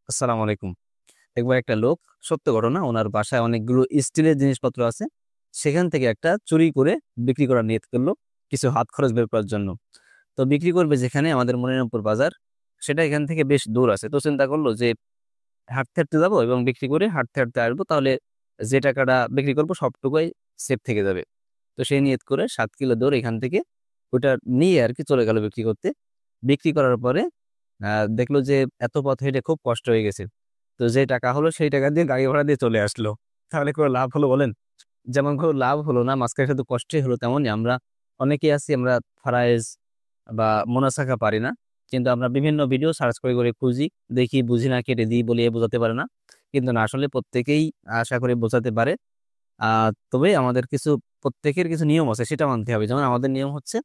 আসসালামু আলাইকুম। একবার একটা লোক, সত্য ঘটনা, ওনার বাসায় অনেকগুলো স্টিলের জিনিসপত্র আছে। সেখান থেকে একটা চুরি করে বিক্রি করার নিয়ত করলো কিছু হাত খরচ বের করার জন্য। তো বিক্রি করবে যেখানে আমাদের মনিরামপুর বাজার, সেটা এখান থেকে বেশ দূর আছে। তো চিন্তা করলো যে হাঁটতে হাঁটতে যাবো এবং বিক্রি করে হাঁটতে হাঁটতে আসবো, তাহলে যে টাকাটা বিক্রি করবো সবটুকুই সেফ থেকে যাবে। তো সেই নিয়ত করে 7 কিলো দূর এখান থেকে ওটা নিয়ে আর কি চলে গেল বিক্রি করতে। বিক্রি করার পরে দেখলো যে এত পথ হেঁটে খুব কষ্ট হয়ে গেছে। তো যে টাকা হলো সেই টাকা দিয়ে গাড়ি ভাড়া দিয়ে চলে আসলো। তাহলে কোনো লাভ হলো বলেন? যেমন কোনো লাভ হলো না, মাঝখানে শুধু কষ্টই হলো। তেমনই আমরা অনেকেই আছি, আমরা ফারায়েজ বা মোনাসাকা পারি না, কিন্তু আমরা বিভিন্ন ভিডিও সার্চ করে করে খুঁজি, দেখি, বুঝি না, কেটে দিই, বলিয়ে বোঝাতে পারে না। কিন্তু না, আসলে প্রত্যেকেই আশা করি বোঝাতে পারে। তবে আমাদের কিছু, প্রত্যেকের কিছু নিয়ম আছে, সেটা মানতে হবে। যেমন আমাদের নিয়ম হচ্ছে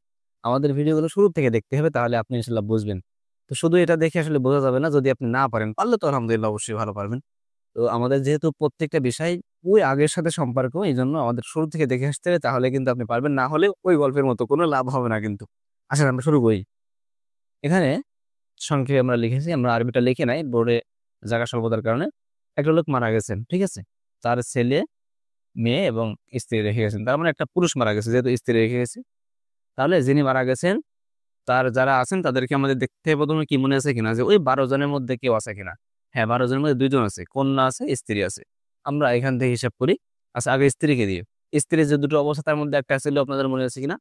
আমাদের ভিডিওগুলো শুরু থেকে দেখতে হবে, তাহলে আপনি ইনশাল্লাহ বুঝবেন। তো শুধু এটা দেখে আসলে বোঝা যাবে না, যদি আপনি না পারেন, পারলে তো আলহামদুলিল্লাহ অবশ্যই ভালো পারবেন। তো আমাদের যেহেতু প্রত্যেকটা বিষয় ওই আগের সাথে সম্পর্ক, এই জন্য আমাদের শুরু থেকে দেখে আসতে হবে, তাহলে কিন্তু আপনি পারবেন। না হলে ওই গল্পের মতো কোনো লাভ হবে না কিন্তু। আসলে আমরা শুরু করি। এখানে সংক্ষেপে আমরা লিখেছি, আমরা আরবিটা লিখে নাই বোর্ডে জায়গা স্বল্পতার কারণে। একটা লোক মারা গেছেন, ঠিক আছে? তার ছেলে, মেয়ে এবং স্ত্রী রেখে গেছেন। তার মানে একটা পুরুষ মারা গেছে, যেহেতু স্ত্রী রেখে গেছে। তাহলে যিনি মারা গেছেন তার যারা আছেন তাদেরকে আমাদের দেখতে হবে প্রথমে, কি মনে আছে কিনা যে ওই 12 জনের মধ্যে কেউ আছে কিনা। হ্যাঁ, 12 জনের মধ্যে 2 জন আছে, কন্যা আছে, স্ত্রী আছে। আমরা এখান থেকে হিসাব করি। আচ্ছা, আগে স্ত্রীকে দিয়ে, স্ত্রীর যে দুটো অবস্থা তার মধ্যে একটা ছিল, আপনাদের মনে আছে কিনা?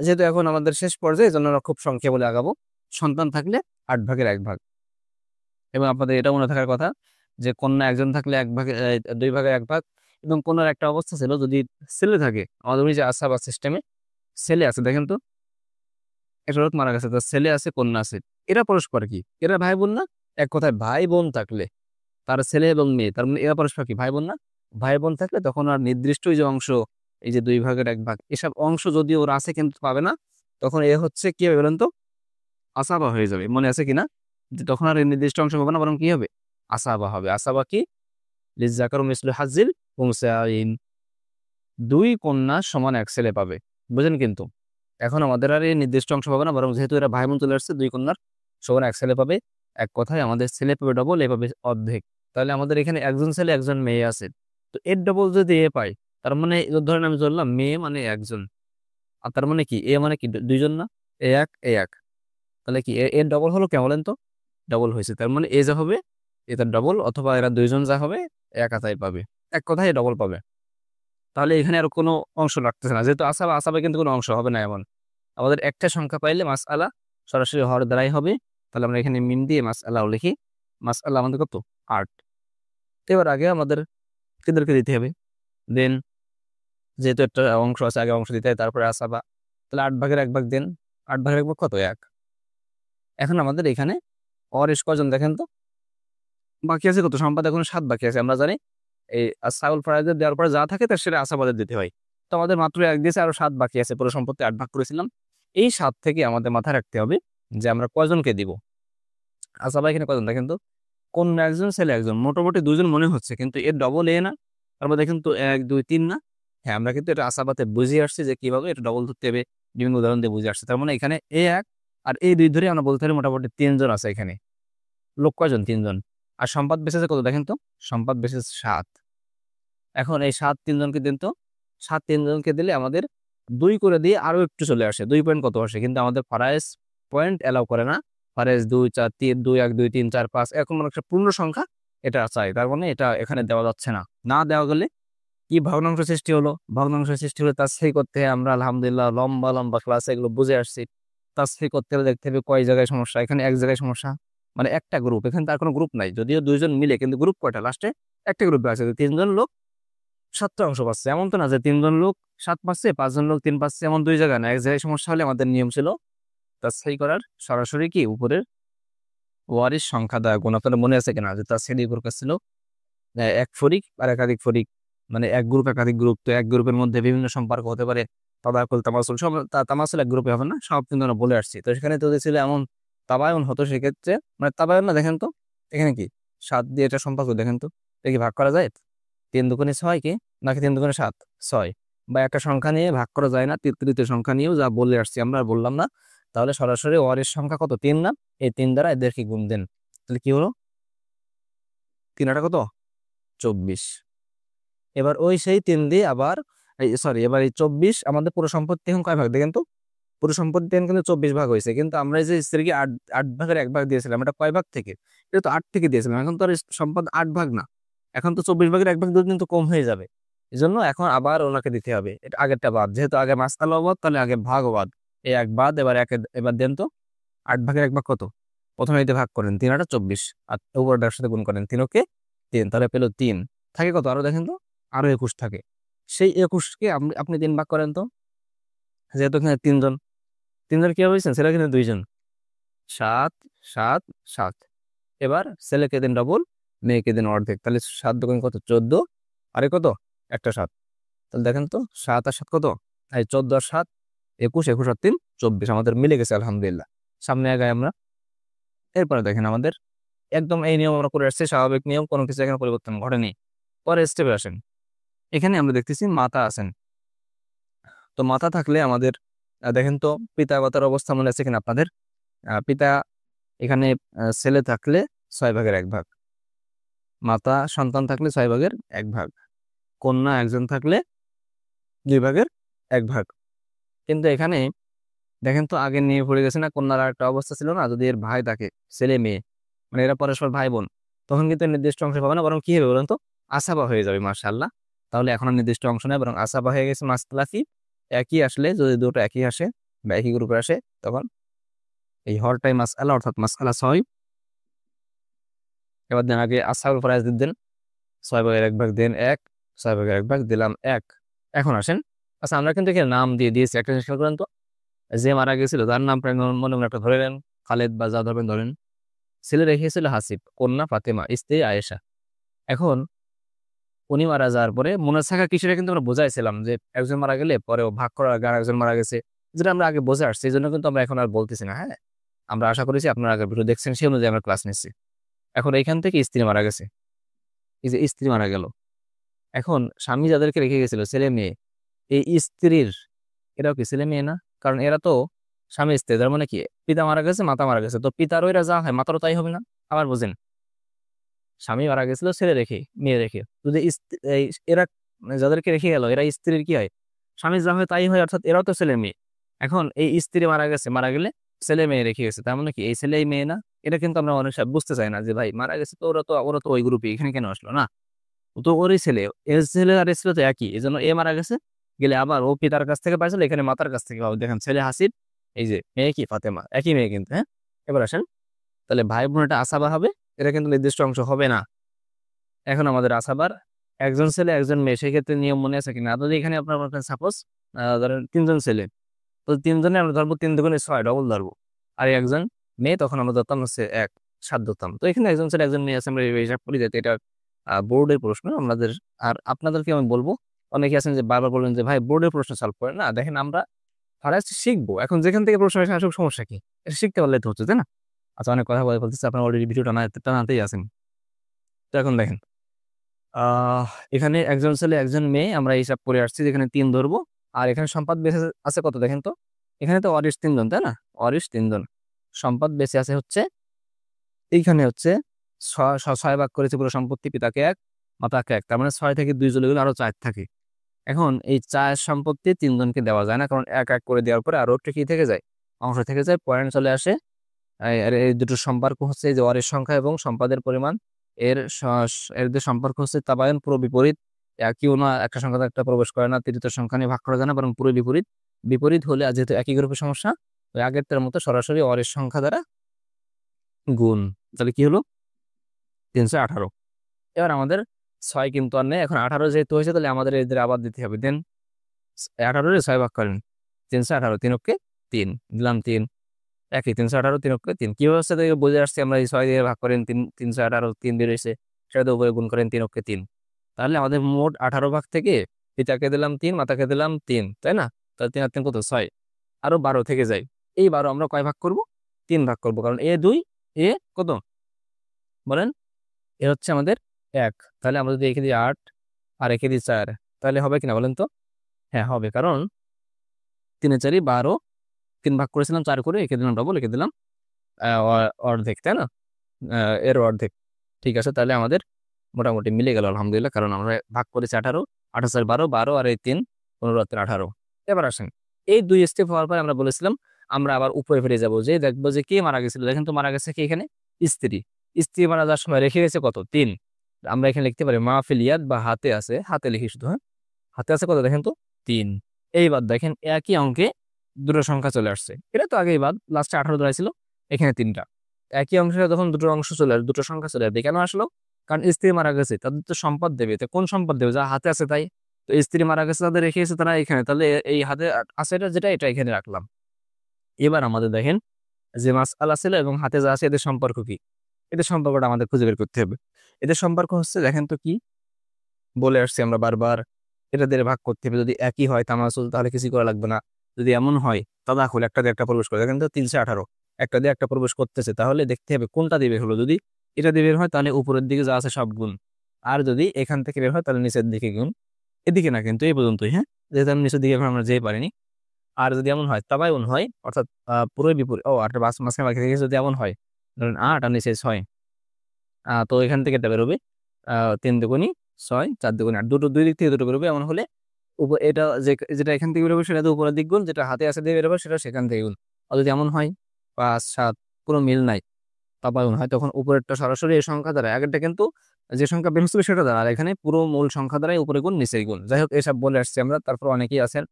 যেহেতু এখন আমাদের শেষ পর্যায়ে, এই জন্য আমরা খুব সংখ্যা বলে আগাবো। সন্তান থাকলে 8 ভাগের 1 ভাগ। এবং আপনাদের এটা মনে থাকার কথা যে কন্যা একজন থাকলে 2 ভাগের 1 ভাগ। এবং কন্যার একটা অবস্থা ছিল, যদি ছেলে থাকে, আমাদের ওই যে আসাবা সিস্টেমে ছেলে আছে, দেখেন তো, একটা লোক মারা গেছে, তার ছেলে আছে, কন্যা আছে। এরা পরস্পর কি, এরা ভাই বোন না? এক কথায় ভাই বোন থাকলে, তার ছেলে এবং মেয়ে, তার মানে এরা পরস্পর কি, ভাই বোন না? ভাই বোন থাকলে তখন আর নির্দিষ্ট ওই যে অংশ, এই যে 2 ভাগের 1 ভাগ, এসব অংশ যদি ওর আছে কিন্তু পাবে না। তখন এ হচ্ছে কি হবে বলেন তো? আসাবা হয়ে যাবে। মনে আছে কিনা? যে তখন আর এই নির্দিষ্ট অংশ পাবে না, বরং কি হবে? আসাবা হবে। আসাবা কি? লিজ্জাকারু মিসলু হাজ্জিল উনসায়াইন। 2 কন্যা সমান 1 ছেলে পাবে। বুঝেন কিন্তু? এখন আমাদের আর এই নির্দিষ্ট অংশ পাবে না, বরং যেহেতু এরা ভাই বোন চলে আসছে, 2 কন্যার সমান 1 ছেলে পাবে। এক কথায় আমাদের ছেলে পাবে ডবল, এ পাবে অর্ধেক। তাহলে আমাদের এখানে একজন ছেলে একজন মেয়ে আছে। তো এর ডবল যদি এ পায়, তার মানে ধরেন আমি ধরলাম মেয়ে মানে একজন, আর তার মানে কি এ মানে কি 2 জন না? এ এক, এ এক। তাহলে কি এর ডবল হলো কেমন বলেন তো? ডবল হয়েছে। তার মানে এ যা হবে এ তার ডবল, অথবা এরা 2 জন যা হবে এক আতাই পাবে। এক কথায় ডবল পাবে। তাহলে এখানে আর কোনো অংশ রাখতেছে না, যেহেতু আসাবা, আসাবে কিন্তু কোনো অংশ হবে না এমন। আমাদের একটা সংখ্যা পাইলে মাস আলা সরাসরি হওয়ার দ্বারাই হবে। তাহলে আমরা এখানে মিম দিয়ে মাস আলাও লিখি। মাস আলা আমাদের কত? 8। তো এবার আগে আমাদের এদেরকে দিতে হবে। দেন যেহেতু একটা অংশ আছে, আগে অংশ দিতে হয়, তারপরে আসাবা। তাহলে 8 ভাগের 1 ভাগ দেন। 8 ভাগের 1 ভাগ কত? 1। এখন আমাদের এখানে অরেশ কজন দেখেন তো? বাকি আছে কত? সম্পাদ এখন 7 বাকি আছে। আমরা জানি এই সাউল ফারাজের দেওয়ার পরে যা থাকে তার সেটা আসাবাদের দিতে হয়। তো আমাদের মাত্র 1 দিয়েছে, আরো 7 বাকি আছে। পুরো সম্পত্তি 8 ভাগ করেছিলাম। এই 7 থেকে আমাদের মাথায় রাখতে হবে যে আমরা কয়জনকে দিব। আসাবা এখানে কয়জন দেখেন তো? কন্যা একজন, ছেলে একজন, মোটামুটি 2 জন মনে হচ্ছে, কিন্তু এর ডবল এ না? তারপর দেখেন তো, 1 2 3 না? হ্যাঁ, আমরা কিন্তু এটা আসাবাতে বুঝে আসছি যে কিভাবে এটা ডবল ধরতে হবে। বিভিন্ন উদাহরণ দিয়ে বুঝে আসছে। তার মানে এখানে এ 1 আর এ 2 ধরে আমরা বলতে পারি মোটামুটি 3 জন আছে এখানে। লোক কয়জন? 3 জন। আর সম্পদ বেঁচেছে কত দেখেন তো? সম্পদ বেঁচেছে 7। এখন এই 7 3 জনকে দিন তো। 7 3 জনকে দিলে আমাদের 2 করে দিয়ে আরো একটু চলে আসে, 2 পয়েন্ট কত আসে, কিন্তু আমাদের ফারায়েজ পয়েন্ট এলাও করে না। ফারায়েজ 2 4 3 2 1 2 3 4 5 এখন মানে একটা পূর্ণ সংখ্যা এটা চাই। তার মানে এটা এখানে দেওয়া যাচ্ছে না। না দেওয়া গেলে কি ভগ্নাংশ সৃষ্টি হলো? ভগ্নাংশ সৃষ্টি হলে তাসফিক করতে হয়। আমরা আলহামদুলিল্লাহ লম্বা লম্বা ক্লাসে এগুলো বুঝে আসছি। তাসফিক করতে হলে দেখতে হবে কয় জায়গায় সমস্যা। এখানে এক জায়গায় সমস্যা, মানে একটা গ্রুপ, এখানে তার কোনো গ্রুপ নাই, যদিও 2 জন মিলে, কিন্তু গ্রুপ কয়টা? লাস্টে একটা গ্রুপে আছে। 3 জন লোক 7টা অংশ পাচ্ছে, এমন তো না যে 3 জন লোক 7 পাচ্ছে, 5 জন লোক 3 পাচ্ছে, এমন 2 জায়গায় না। এক জায়গায় সমস্যা হলে আমাদের নিয়ম ছিল তাসফিক করার, সরাসরি কি উপরের ওয়ারিশ সংখ্যা দ্বারা গুণ। আপনাদের মনে আছে কিনা যে তার শ্রেণী প্রকার ছিল এক ফরিক আর একাধিক ফরিক, মানে এক গ্রুপ একাধিক গ্রুপ। তো এক গ্রুপের মধ্যে বিভিন্ন সম্পর্ক হতে পারে, তাদাকুল তামাসুল, সব তামাসুল এক গ্রুপে হবে না, সব কিন্তু আমরা বলে আসছি। তো সেখানে তো ছিল এমন তাবায়ুন হতো সেক্ষেত্রে, মানে তাবায়ুন না, দেখেন তো এখানে কি 7 দিয়ে এটা সম্পর্ক দেখেন তো, এটা কি ভাগ করা যায়? 3 দুগুণে 6 কি, নাকি 3 দুগুণে 7? 6। বা একটা সংখ্যা নিয়ে ভাগ করা যায় না? তৃতীয় সংখ্যা নিয়েও যা বলে আসছি আমরা, আর বললাম না। তাহলে সরাসরি ওয়ারের সংখ্যা কত? 3 না? এই 3 দ্বারা এদেরকে গুণ দেন। তাহলে কি হলো? 3 8 কত 24। এবার ওই সেই 3 দিয়ে আবার সরি, এবার এই 24 আমাদের পুরো সম্পত্তি এখন কয় ভাগ দেখেন তো। পুরো সম্পত্তি এখন কিন্তু 24 ভাগ হয়েছে, কিন্তু আমরা এই যে স্ত্রীকে 8 ভাগের 1 ভাগ দিয়েছিলাম, এটা কয় ভাগ থেকে? এটা তো 8 থেকে দিয়েছিলাম। এখন তো আর সম্পদ 8 ভাগ না, এখন তো 24 ভাগের 1 ভাগ দুধ কিন্তু কম হয়ে যাবে। এই জন্য এখন আবার ওনাকে দিতে হবে। এটা আগেরটা বাদ, যেহেতু আগে মাসআলা বাদ, তাহলে আগে ভাগ বাদ। এই 1 বাদ, এবার এবার দেন তো 8 ভাগের 1 ভাগ কত? প্রথমে এতে ভাগ করেন, 3 8 24, আর উপরটার সাথে গুণ করেন 3 ওকে 3, তাহলে পেলো 3। থাকে কত আরো দেখেন তো, আরো 21 থাকে। সেই 21কে আপনি 3 ভাগ করেন তো, যেহেতু এখানে 3 জন, 3 জন কি হয়েছেন, সেটা কিন্তু 2 জন। 7 7 7। এবার ছেলেকে দিন ডবল, মেয়েকে দিন অর্ধেক, তাহলে 7 দোকান কত 14, আরে কত একটা 7। তাহলে দেখেন তো 7 আর 7 কত, এই 14 আর 7 21, 21 আর 3 24, আমাদের মিলে গেছে আলহামদুলিল্লাহ। সামনে আগাই আমরা। এরপরে দেখেন আমাদের একদম এই নিয়ম আমরা করে আসছি, স্বাভাবিক নিয়ম, কোনো কিছু এখানে পরিবর্তন ঘটেনি। পরে স্টেপে আসেন। এখানে আমরা দেখতেছি মাতা আছেন। তো মাতা থাকলে আমাদের দেখেন তো পিতা মাতার অবস্থা মনে আছে কিনা আপনাদের? পিতা এখানে ছেলে থাকলে 6 ভাগের 1 ভাগ, মাতা সন্তান থাকলে 6 ভাগের 1 ভাগ, কন্যা একজন থাকলে 2 ভাগের 1 ভাগ। কিন্তু এখানে দেখেন তো আগে নিয়ে পড়ে গেছে না, কন্যার আর একটা অবস্থা ছিল না, যদি এর ভাই থাকে, ছেলে মেয়ে, মানে এরা পরস্পর ভাই বোন, তখন কিন্তু এর নির্দিষ্ট অংশ পাবে না, বরং কি হবে বলুন তো, আসাবা হয়ে যাবে। মাশাআল্লাহ, তাহলে এখন আর নির্দিষ্ট অংশ নেই, বরং আসাবা হয়ে গেছে। মাসলাফি একই আসলে, যদি দুটো একই আসে বা একই গ্রুপে আসে, তখন এই হরটাই মাসআলা, অর্থাৎ মাসআলা 6। এবার দেন আগে আসাবুল ফারাইজ দেন, 6 ভাগের 1 ভাগ দেন 1, 6 ভাগের 1 ভাগ দিলাম 1। এখন আসেন, আচ্ছা আমরা কিন্তু এখানে নাম দিয়ে দিয়েছি, একটা জিনিস খেয়াল করেন তো, যে মারা গেছিল তার নাম মনে মনে একটা ধরে নেন, খালেদ বা যা ধরবেন ধরেন। ছেলে রেখেছিল হাসিব, কন্যা ফাতেমা, স্ত্রী আয়েশা। এখন উনি মারা যাওয়ার পরে মনে থাকা কিছুটা কিন্তু আমরা বোঝাইছিলাম যে একজন মারা গেলে পরে ও ভাগ করার আগে একজন মারা গেছে, যেটা আমরা আগে বোঝা আসছি, এই জন্য কিন্তু আমরা এখন আর বলতেছি না। হ্যাঁ, আমরা আশা করেছি আপনারা আগে ভিডিও দেখছেন, সেই অনুযায়ী আমরা ক্লাস নিচ্ছি। এখন এইখান থেকে স্ত্রী মারা গেছে, এই যে স্ত্রী মারা গেল, এখন স্বামী যাদেরকে রেখে গেছিল ছেলে মেয়ে, এই স্ত্রীর এরাও কি ছেলে মেয়ে না? কারণ এরা তো স্বামী স্ত্রী, তার মানে কি পিতা মারা গেছে মাতা মারা গেছে, তো পিতারও এরা যা হয় মাতারও তাই হবে না? আবার বোঝেন, স্বামী মারা গেছিল ছেলে রেখে মেয়ে রেখে, যদি এরা মানে যাদেরকে রেখে গেল এরা স্ত্রীর কি হয়, স্বামী যা হয় তাই হয়, অর্থাৎ এরাও তো ছেলে মেয়ে। এখন এই স্ত্রী মারা গেছে, মারা গেলে ছেলে মেয়ে রেখে গেছে, তার মানে কি এই ছেলে এই মেয়ে না? এটা কিন্তু আমরা অনেক সময় বুঝতে চাই না, যে ভাই মারা গেছে তো ওরা তো ওই গ্রুপে, এখানে কেন আসলো না? ও তো ওরই ছেলে, এর ছেলে আর এর ছেলে তো একই, এই জন্য এ মারা গেছে গেলে আবার ও পিতার কাছ থেকে পাইছিল, এখানে মাতার কাছ থেকে পাবো। দেখেন ছেলে হাসিব, এই যে মেয়ে কি ফাতেমা, একই মেয়ে কিন্তু। হ্যাঁ, এবার আসেন, তাহলে ভাই বোন এটা আসাবা হবে, এটা কিন্তু নির্দিষ্ট অংশ হবে না। এখন আমাদের আসাবার একজন ছেলে একজন মেয়ে, সেক্ষেত্রে নিয়ম মনে আছে কিনা? যদি এখানে আপনার সাপোজ ধরেন 3 জন ছেলে, তো 3 জনে আমরা ধরবো 3 দুগুণে 6, ডবল ধরবো। আর একজন মেয়ে, তখন আমরা ধরতাম হচ্ছে 1, 7 ধরতাম। তো এখানে একজন ছেলে একজন মেয়ে আছে, আমরা এই হিসাব করি, যাতে এটা বোর্ডের প্রশ্ন আমাদের। আর আপনাদেরকে আমি বলবো, অনেকে আছেন যে বারবার বললেন যে ভাই বোর্ডের প্রশ্ন সলভ করে না, দেখেন আমরা ফার্স্ট শিখবো, এখন যেখান থেকে প্রশ্ন আসে আসুক, সমস্যা কি? এটা শিখতে পারলে তো হচ্ছে, তাই না? আচ্ছা, অনেক কথা বলে বলতেছে, আপনার অলরেডি ভিডিওটা টানাতেই আছেন। তো এখন দেখেন, আহ এখানে একজন ছেলে একজন মেয়ে আমরা হিসাব করে আসছি, যেখানে 3 ধরবো। আর এখানে সম্পদ বেঁচে আছে কত দেখেন তো, এখানে তো অরিশ 3 জন, তাই না? অরিশ 3 জন, সম্পদ বেঁচে আছে হচ্ছে এইখানে হচ্ছে 6 ভাগ করেছে পুরো সম্পত্তি, পিতাকে 1 মাতাকে 1, তার মানে 6 থেকে 2 চলে গেলে আরো 4 থাকে। এখন এই 4 সম্পত্তি 3 জনকে দেওয়া যায় না, কারণ 1 1 করে দেওয়ার পরে আরো একটা কি থেকে যায়, অংশ থেকে যায়, পয়েন্ট চলে আসে। আর এই দুটো সম্পর্ক হচ্ছে এই যে অরের সংখ্যা এবং সম্পদের পরিমাণ, এর যে সম্পর্ক হচ্ছে তাবায়ন, পুরো বিপরীত। কেউ না একটা সংখ্যা তো একটা প্রবেশ করে না, তৃতীয় সংখ্যা নিয়ে ভাগ করা যায় না, বরং পুরো বিপরীত। বিপরীত হলে, আর যেহেতু একই গ্রুপের সমস্যা, ওই আগের তার মতো সরাসরি অরের সংখ্যা দ্বারা গুণ, তাহলে কি হলো 318। এবার আমাদের 6 কিন্তু আর নেই, এখন 18 যেহেতু হয়েছে, তাহলে আমাদের এদের আবার দিতে হবে। দেন 18 6 ভাগ করেন, 318, 3 অক্ষে 3 দিলাম 3, একই 318, 3 অক্ষে 3। কি অবস্থা থেকে বুঝে আসছি আমরা, এই 6 দিয়ে ভাগ করেন 3, 318 3 বেরিয়েছে, সেটা উপরে গুণ করেন 3 অক্ষে 3। তাহলে আমাদের মোট 18 ভাগ থেকে পিতাকে দিলাম 3, মাতাকে দিলাম 3, তাই না? তাহলে 3 আর 3 কত 6, আরো 12 থেকে যায়। এই 12 আমরা কয় ভাগ করব? 3 ভাগ করব, কারণ এ 2, এ কত বলেন, এ হচ্ছে আমাদের 1। তাহলে আমরা যদি একে দিই 8 আর একে দিই 4, তাহলে হবে কিনা বলেন তো? হ্যাঁ হবে, কারণ 3 4 12, 3 ভাগ করেছিলাম 4 করে, একে দিলাম ডবল, একে দিলাম অর্ধেক, তাই না? এর অর্ধেক। ঠিক আছে, তাহলে আমাদের মোটামুটি মিলে গেল আলহামদুলিল্লাহ, কারণ আমরা ভাগ করেছি 18, 18 12, 12 আর এই 3 15 আর 18। এবার আসেন, এই 2 স্টেপ হওয়ার পরে আমরা বলেছিলাম আমরা আবার উপরে ফিরে যাবো, যে দেখবো যে কে মারা গেছিল। দেখেন তো মারা গেছে কি এখানে? স্ত্রী। স্ত্রী মারা যাওয়ার সময় রেখে গেছে কত? 3। আমরা এখানে লিখতে পারি মাহফিল ইয়াদ, বা হাতে আছে, হাতে লিখি শুধু, হ্যাঁ হাতে আছে কত দেখেন তো? 3। এইবার দেখেন একই অঙ্কে দুটো সংখ্যা চলে আসছে, এটা তো আগেই বাদ, লাস্টে 18 ধরা ছিল, এখানে 3টা। একই অংশে যখন দুটো অংশ চলে আসে, দুটো সংখ্যা চলে আসবে, কেন আসলো? কারণ স্ত্রী মারা গেছে, তাদের তো সম্পদ দেবে, তো কোন সম্পদ দেবে? যা হাতে আছে তাই। তো স্ত্রী মারা গেছে, তাদের রেখে গেছে তারা এখানে, তাহলে এই হাতে আছে এটা, যেটা এটা এখানে রাখলাম। এবার আমাদের দেখেন যে মাসআলা ছিল এবং হাতে যা আছে এদের সম্পর্ক কি, এদের সম্পর্কটা আমাদের খুঁজে বের করতে হবে। এদের সম্পর্ক হচ্ছে দেখেন তো কি বলে আসছি আমরা বারবার, এটা দিয়ে ভাগ করতে হবে। যদি একই হয় তামাসুল, তাহলে কিছু করা লাগবে না। যদি এমন হয় তাদাখুল, একটা দিয়ে একটা প্রবেশ করে, দেখেন তো 318, একটা দিয়ে একটা প্রবেশ করতেছে, তাহলে দেখতে হবে কোনটা দিয়ে বের হলো। যদি এটা দিয়ে বের হয় তাহলে উপরের দিকে যা আছে সব গুণ, আর যদি এখান থেকে বের হয় তাহলে নিচের দিকে গুণ। এদিকে না কিন্তু, এই পর্যন্তই, হ্যাঁ, যেহেতু আমি নিচের দিকে এখন আমরা যেতে পারিনি। আর যদি এমন হয় তাবায়ুন হয়, অর্থাৎ পুরোই বিপরীত, ও আটটা মাঝখানে বাকি থেকে যদি এমন হয়, ধরেন 8 আর নিচে 6, তো এখান থেকে এটা বেরোবে 3 দুগুণী 6, 4 দুগুণী 8, দুটো দুই দিক থেকে দুটো বেরোবে। এমন হলে এটা যেটা এখান থেকে বেরোবে সেটা তো উপরের দিক গুণ, যেটা হাতে আছে দিয়ে বেরোবে সেটা সেখান থেকে গুণ। আর যদি এমন হয় 5 7 কোনো মিল নাই, তাবায়ুন হয়, তখন উপরেরটা সরাসরি এই সংখ্যা দ্বারা, আগেরটা কিন্তু যে সংখ্যা বের হচ্ছে সেটা দ্বারা, আর এখানে পুরো মূল সংখ্যা দ্বারাই উপরে গুণ নিচে গুণ। যাই হোক, এসব বলে আসছি আমরা, তারপর অনেকেই আছেন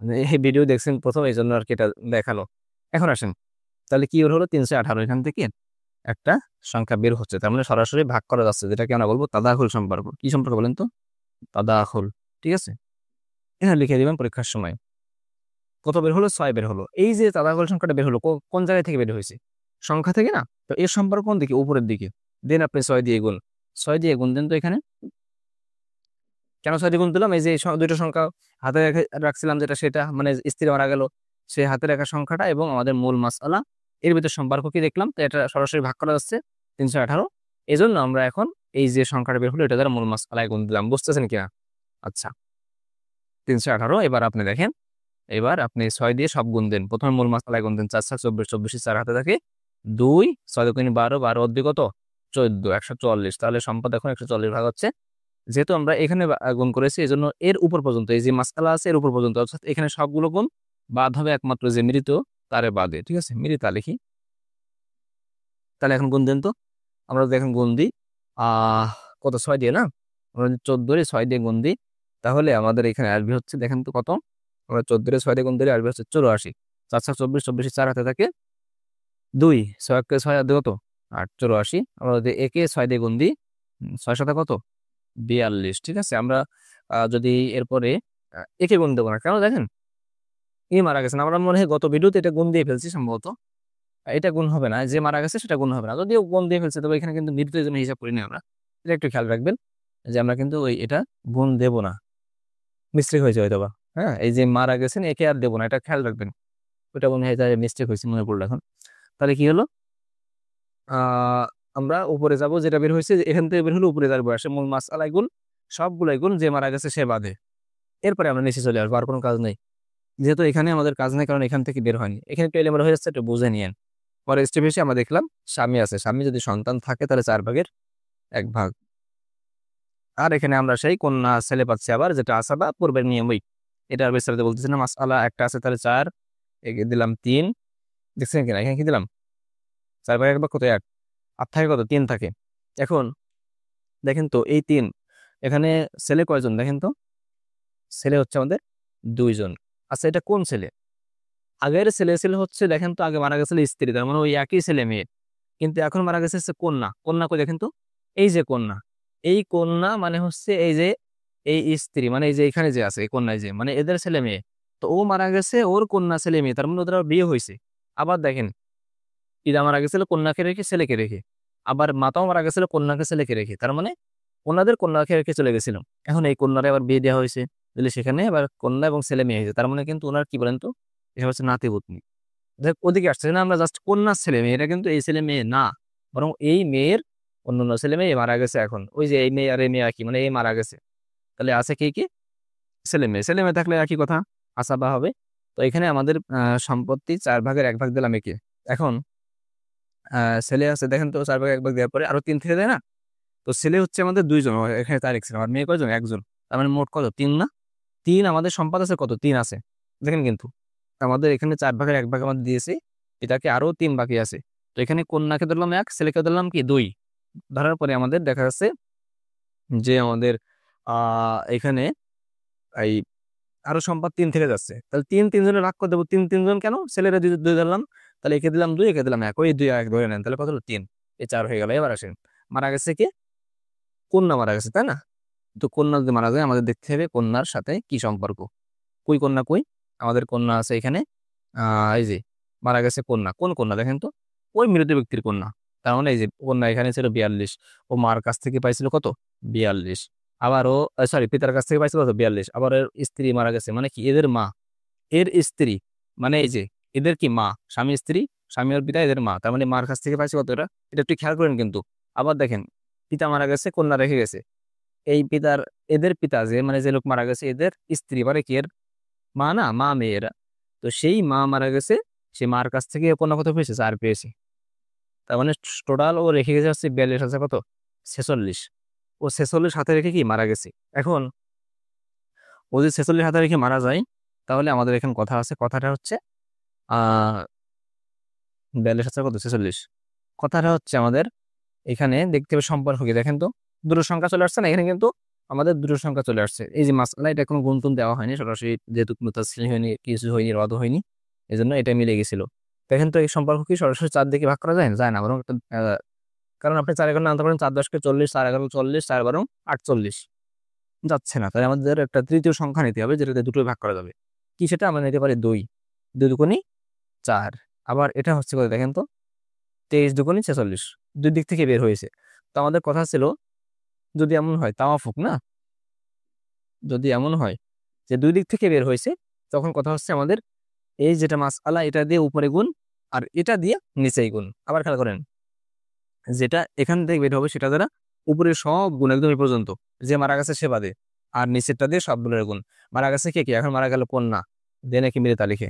মানে এই ভিডিও দেখছেন প্রথম, এই জন্য আর কি এটা দেখালো। এখন আসেন, তাহলে কি হলো? 318, এখান থেকে একটা সংখ্যা বের হচ্ছে, তার মানে সরাসরি ভাগ করা যাচ্ছে, যেটাকে আমরা বলবো তাদাখুল সম্পর্ক। কি সম্পর্ক বলেন তো? তাদাখুল। ঠিক আছে, এখানে লিখে দিবেন পরীক্ষার সময়। কত বের হলো? 6 বের হলো। এই যে তাদাখুল সংখ্যাটা বের হলো, কোন জায়গা থেকে বের হয়েছে? সংখ্যা থেকে না? তো এর সম্পর্ক কোন দিকে? উপরের দিকে। দেন আপনি 6 দিয়ে গুণ, 6 দিয়ে গুণ দেন তো এখানে। কেন 6 দিয়ে গুণ দিলাম? এই যে দুইটা সংখ্যা হাতে রাখছিলাম, যেটা সেটা মানে স্ত্রী মারা গেল, সে হাতে রাখা সংখ্যাটা এবং আমাদের মূল মাসআলা এর ভিতর সম্পর্ক কি দেখলাম, তো এটা সরাসরি ভাগ করা যাচ্ছে 318। এই জন্য আমরা এখন এই যে সংখ্যাটা বের হলো এটা দ্বারা মূল মাসআলায় গুণ দিলাম। বুঝতেছেন কিনা? আচ্ছা, 318। এবার আপনি দেখেন, এবার আপনি 6 দিয়ে সব গুণ দেন। প্রথমে মূল মাসআলায় গুণ দেন, 4 7 24, 24 4 হাতে থাকে 2, 6 দুগুণে 12, 12 অদ্বি কত? 14, 144। তাহলে সম্পদ এখন 140 ভাগ হচ্ছে। যেহেতু আমরা এখানে গুণ করেছি, এই জন্য এর উপর পর্যন্ত, এই যে মাসআলা আছে এর উপর পর্যন্ত, অর্থাৎ এখানে সবগুলো গুণ বাদ হবে, একমাত্র যে মৃত তারে বাদে। ঠিক আছে, মৃতা লিখি। তাহলে এখন গুণ দেন তো। আমরা যদি এখন গুণ দিই কত? 6 দিয়ে না, আমরা যদি 14 6 দিয়ে গুণ দিই, তাহলে আমাদের এখানে আসবে হচ্ছে, দেখেন তো কত? আমরা 14 6 দিয়ে গুণ দিলে আসবে হচ্ছে 84। 4 7 24, 24 4 হাতে থাকে 2, 6 কে 6 আর কত? 8, 84। আমরা যদি একে 6 দিয়ে গুণ দিই, 6 সাথে কত? 42। ঠিক আছে, আমরা যদি এরপরে একে গুণ দেবো না, কেন দেখেন ই মারা গেছেন, আমরা মনে হয় গত ভিডিওতে এটা গুণ দিয়ে ফেলছি সম্ভবত। এটা গুণ হবে না, যে মারা গেছে সেটা গুণ হবে না। যদিও গুণ দিয়ে ফেলছে, তবে এখানে কিন্তু মৃতের জন্য হিসাব করি না আমরা। এটা একটু খেয়াল রাখবেন যে আমরা কিন্তু এটা গুণ দেব না, মিস্টেক হয়েছে হয়তো বা। হ্যাঁ, এই যে মারা গেছেন একে আর দেবো না, এটা খেয়াল রাখবেন। ওটা মনে হয় মিস্টেক হয়েছে, মনে পড়লো এখন। তাহলে কি হলো? আহ আমরা উপরে যাব, যেটা বের হয়েছে এখান থেকে বের হলো, উপরে যার বয়সে মূল মাসআলাই গুণ, সবগুলাই গুণ, যে মারা গেছে সে বাদে। এরপরে আমরা নিচে চলে আসবো, আর কোনো কাজ নেই। যেহেতু এখানে আমাদের কাজ নেই, কারণ এখান থেকে বের হয়নি, এখানে একটু এলোমেলো হয়ে যাচ্ছে, একটু বুঝে নিয়েন। পরে স্টেপ এসে আমরা দেখলাম স্বামী আছে, স্বামী যদি সন্তান থাকে তাহলে 4 ভাগের 1 ভাগ। আর এখানে আমরা সেই কন্যা ছেলে পাচ্ছি আবার, যেটা আসাবা পূর্বের নিয়মই। এটা আর বিস্তারিত বলতেছি না। মাসআলা একটা আছে, তাহলে 4, একে দিলাম 3। দেখছেন কিনা? এখানে কি দিলাম? 4 ভাগের 1 ভাগ কত? 1। আর থাকে কত? 3 থাকে। এখন দেখেন তো এই 3, এখানে ছেলে কয়জন দেখেন তো? ছেলে হচ্ছে আমাদের 2 জন। আচ্ছা, এটা কোন ছেলে? আগের ছেলে ছিল হচ্ছে, দেখেন তো, আগে মারা গেছিল স্ত্রী, তার মানে ওই একই ছেলে মেয়ে। কিন্তু এখন মারা গেছে হচ্ছে কন্যা। কন্যা কই দেখেন তো? এই যে কন্যা, এই কন্যা মানে হচ্ছে এই যে এই স্ত্রী, মানে এই যে এখানে যে আছে এই কন্যায়, যে মানে এদের ছেলে মেয়ে। তো ও মারা গেছে, ওর কন্যা ছেলে মেয়ে, তার মানে ওদের আবার বিয়ে হয়েছে। আবার দেখেন, পিতা মারা গেছিল কন্যাকে রেখে, ছেলেকে রেখে। আবার মাতাও মারা গেছিল কন্যাকে ছেলেকে রেখে, তার মানে ওনাদের কন্যাকে রেখে চলে গেছিল। এখন এই কন্যারে আবার বিয়ে দেওয়া হয়েছে, তাহলে সেখানে আবার কন্যা এবং ছেলে মেয়ে হয়েছে, তার মানে কিন্তু ওনার কি বলেন তো, এটা হচ্ছে নাতিপুতনি। দেখ ওদিকে আসছে না, আমরা জাস্ট কন্যার ছেলে মেয়ে, এটা কিন্তু এই ছেলে মেয়ে না, বরং এই মেয়ের অন্যান্য ছেলে মেয়ে মারা গেছে। এখন ওই যে এই মেয়ে আর এই মেয়ে একই, মানে এই মারা গেছে, তাহলে আছে কি কি? ছেলে মেয়ে। ছেলে মেয়ে থাকলে একই কথা, আসাবা হবে। তো এখানে আমাদের সম্পত্তি 4 ভাগের 1 ভাগ দিলাম একে। এখন ছেলে আছে, দেখেন তো 4 ভাগের 1 ভাগ দেওয়ার পরে আরো 3 থেকে দেয় না? তো ছেলে হচ্ছে আমাদের 2 জন, এখানে তারিখ ছিল। আর মেয়ে কয়জন? 1 জন। তার মানে মোট কত? 3 না? 3 আমাদের সম্পাদ আছে কত? 3 আছে। দেখেন কিন্তু আমাদের এখানে 4 ভাগের 1 ভাগ আমাদের দিয়েছে, এটাকে আরো 3 বাকি আছে। তো এখানে কন্যাকে ধরলাম 1, ছেলেকে ধরলাম কি 2। ধরার পরে আমাদের দেখা যাচ্ছে যে আমাদের এখানে এই আরো সম্পাদ 3 থেকে যাচ্ছে। তাহলে 3 জনে ভাগ করে দেবো। 3 3 জন কেন? ছেলেরা 2 ধরলাম, তাহলে একে দিলাম 2, একে দিলাম 1, ওই 2 1 ধরে নেন, তাহলে কত হলো? 3। এই 4 হয়ে গেল। এবার আসেন, মারা গেছে কে? কন্যা মারা গেছে, তাই না? তো কন্যা যদি মারা যায় আমাদের দেখতে হবে কন্যার সাথে কি সম্পর্ক। কই কন্যা কই? আমাদের কন্যা আছে এখানে। এই যে মারা গেছে কন্যা, কোন কন্যা দেখেন তো? ওই মৃত ব্যক্তির কন্যা। তার মানে এই যে কন্যা এখানে ছিল 42, ও মার কাছ থেকে পাইছিল কত? 42। আবার ও সরি, পিতার কাছ থেকে পাইছিল কত? 42। আবার এর স্ত্রী মারা গেছে, মানে কি এদের মা, এর স্ত্রী, মানে এই যে এদের কি মা, স্বামী স্ত্রী, স্বামী আর পিতা এদের মা, তার মানে মার কাছ থেকে পাইছে কত? এটা এটা একটু খেয়াল করেন কিন্তু। আবার দেখেন, পিতা মারা গেছে, কন্যা রেখে গেছে। এই পিতার, এদের পিতা যে মানে যে লোক মারা গেছে, এদের স্ত্রী মানে কি এর মা না? মা মেয়েরা। তো সেই মা মারা গেছে, সে মার কাছ থেকে কন্যা কত পেয়েছে? 4 পেয়েছে। তার মানে টোটাল ও রেখে গেছে হচ্ছে 42 আছে কত? 46। ও 46 হাতে রেখে কি মারা গেছে। এখন ও যদি 46 হাতে রেখে মারা যায়, তাহলে আমাদের এখানে কথা আছে, কথাটা হচ্ছে 42 আছে কত? 46। কথাটা হচ্ছে আমাদের এখানে দেখতে হবে সম্পর্ক কি, দেখেন তো দুটো সংখ্যা চলে আসছে না এখানে? কিন্তু আমাদের দুটো সংখ্যা চলে আসছে। এই যে মাসআলা, এটা কোনো গুণটুন দেওয়া হয়নি সরাসরি, যেহেতু কোনো তাসরিহ হয়নি, কিছু হয়নি, রদ হয়নি, এই জন্য এটা মিলে গেছিল। দেখেন তো এই সম্পর্ক কি সরাসরি 4 দিকে ভাগ করা যায়? যায় না, বরং একটা কারণ আপনি 4 এগারো আনতে পারেন, 4 10 কে 40, 4 11 40, 4 12 48, যাচ্ছে না। তাই আমাদের একটা তৃতীয় সংখ্যা নিতে হবে যেটাতে দুটোই ভাগ করা যাবে। কি সেটা? আমরা নিতে পারি 2, 2 দুগুণী 4। আবার এটা হচ্ছে কত দেখেন তো? 23 দুগুণী 46, দুই দিক থেকে বের হয়েছে। তো আমাদের কথা ছিল, যদি এমন হয় তাওয়াফুক না, যদি এমন হয় যে দুই দিক থেকে বের হয়েছে, তখন কথা হচ্ছে আমাদের এই যেটা মাসআলা, এটা দিয়ে উপরে গুণ, আর এটা দিয়ে নিচেই গুণ। আবার খেয়াল করেন, যেটা এখান থেকে বের হবে সেটা দ্বারা উপরে সব গুণ একদম এই পর্যন্ত, যে মারা গেছে সে বাদে, আর নিচেরটা দিয়ে সবগুলোর গুণ। মারা গেছে কে? কে এখন মারা গেল কন্যা, দেন একে মিলে তালিখে।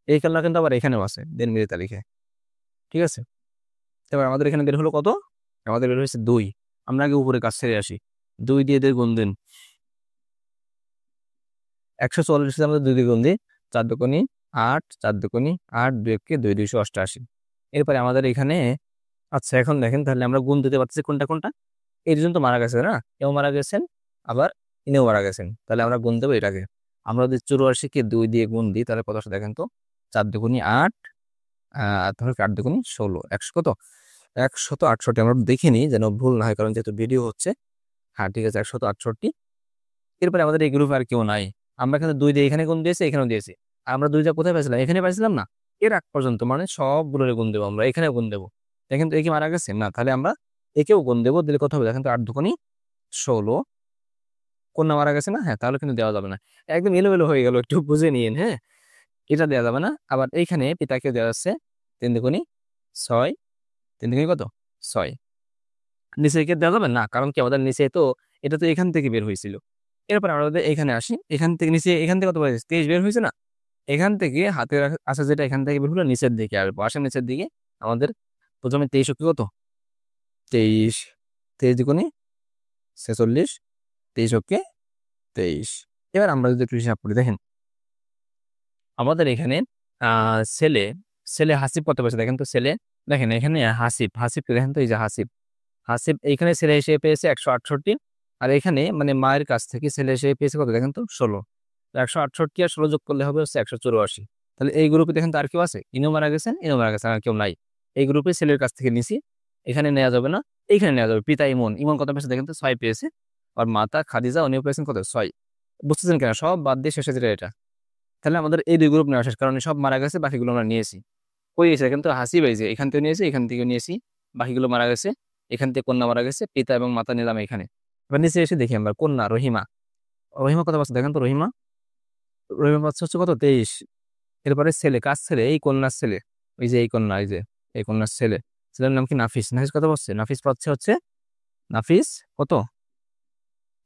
এই কন্যা কিন্তু আবার এখানেও আছে, দেন মিলে তালিখে। ঠিক আছে? এবার আমাদের এখানে বের হলো কত? আমাদের বের হয়েছে 2। আমরা আগে উপরে কাজ ছেড়ে আসি। 2 দিয়ে এদের গুণ দিন। 144 আমাদের 2 দিয়ে গুণ দিই। 4 দুগুণী 8, 4 দুগুণী 8, 2 কে 2, 288। এরপরে আমাদের এখানে, আচ্ছা এখন দেখেন তাহলে আমরা গুণ দিতে পারতেছি কোনটা কোনটা। এই দুজন তো মারা গেছে না, এও মারা গেছেন, আবার ইনিও মারা গেছেন, তাহলে আমরা গুণ দেবো এটাকে। আমরা যদি 84 কে 2 দিয়ে গুণ দিই, তাহলে কত আসে দেখেন তো? 4 দুগুণী 8, তাহলে 8 দুগুণী 16, 100 কত? 168। আমরা দেখে নিই যেন ভুল না হয়, কারণ যেহেতু ভিডিও হচ্ছে। হ্যাঁ ঠিক আছে, 168। এরপরে আমাদের এই গ্রুপে আর কেউ নাই। আমরা এখানে 2 দিয়ে এখানে গুণ দিয়েছি, এখানেও দিয়েছি। আর আমরা 2টা কোথায় পাইছিলাম? এখানে পাইছিলাম না? এর আগ পর্যন্ত, মানে সবগুলোরে গুণ দেবো আমরা, এখানে গুণ দেবো। দেখেন তো একে মারা গেছে না, তাহলে আমরা একেও গুণ দেবো, দিলে কত হবে দেখেন তো? 8 দুগুণী 16। কন্যা মারা গেছে না? হ্যাঁ, তাহলে কিন্তু দেওয়া যাবে না। একদম এলোমেলো হয়ে গেল, একটু বুঝে নিন। হ্যাঁ, এটা দেওয়া যাবে না। আবার এইখানে পিতাকে দেওয়া যাচ্ছে 3 দুগুণী 6, 3 দুগুণী কত? 6। নিচে কে দেওয়া যাবে না, কারণ কি আমাদের নিচে তো, এটা তো এখান থেকে বের হয়েছিল। এরপর আমরা যদি এখানে আসি, এখান থেকে নিচে, এখান থেকে কত পাইছি? 23 বের হয়েছে না? এখান থেকে হাতের আছে যেটা, এখান থেকে বের হলো নিচের দিকে আসবো। আসে নিচের দিকে, আমাদের প্রথমে 23 কি কত? 23, 23 দুগুণী 46, 23 ওকে 23। এবার আমরা যদি একটু হিসাব করি, দেখেন আমাদের এখানে ছেলে, ছেলে হাসিব কত পেয়েছে দেখেন তো? ছেলে দেখেন এখানে হাসিব, হাসিবকে দেখেন তো, এই যে হাসিব, হাসিব এইখানে ছেলে হিসেবে পেয়েছে 168। আর এখানে মানে মায়ের কাছ থেকে ছেলে হিসেবে পেয়েছে কত দেখেন তো? 16। 168 আর 16 যোগ করলে হবে হচ্ছে 184। তাহলে এই গ্রুপে দেখেন তো আর কেউ আছে? ইনো মারা গেছেন, ইনো মারা গেছেন, আর কেউ নাই। এই গ্রুপে ছেলের কাছ থেকে নিছি, এখানে নেওয়া যাবে না, এইখানে নেওয়া যাবে। পিতা ইমন, ইমন কত পেয়েছে দেখেন তো? 6 পেয়েছে। আর মাতা খাদিজা, উনিও পেয়েছেন কত? 6। বুঝতেছেন কেন? সব বাদ দিয়ে শেষে যেটা এটা। তাহলে আমাদের এই 2 গ্রুপ নেওয়া শেষ, কারণ সব মারা গেছে, বাকিগুলো আমরা নিয়েছি। কই গেছে কিন্তু? হাসিব এই যে এখান থেকে নিয়েছি, এখান থেকে নিয়েছি, বাকিগুলো মারা গেছে। এখান থেকে কন্যা মারা গেছে, পিতা এবং মাতা নিলাম এখানে। এবার নিচে এসে দেখি আমরা কন্যা রহিমা, রহিমা কত পাচ্ছে দেখেন তো? রহিমা, রহিমা পাচ্ছে হচ্ছে কত? 23। এরপরে ছেলে, কার ছেলে? এই কন্যার ছেলে, ওই যে এই কন্যা, এই যে এই কন্যার ছেলে, ছেলের নাম কি? নাফিস। নাফিস কত পাচ্ছে? নাফিস পাচ্ছে হচ্ছে, নাফিস কত?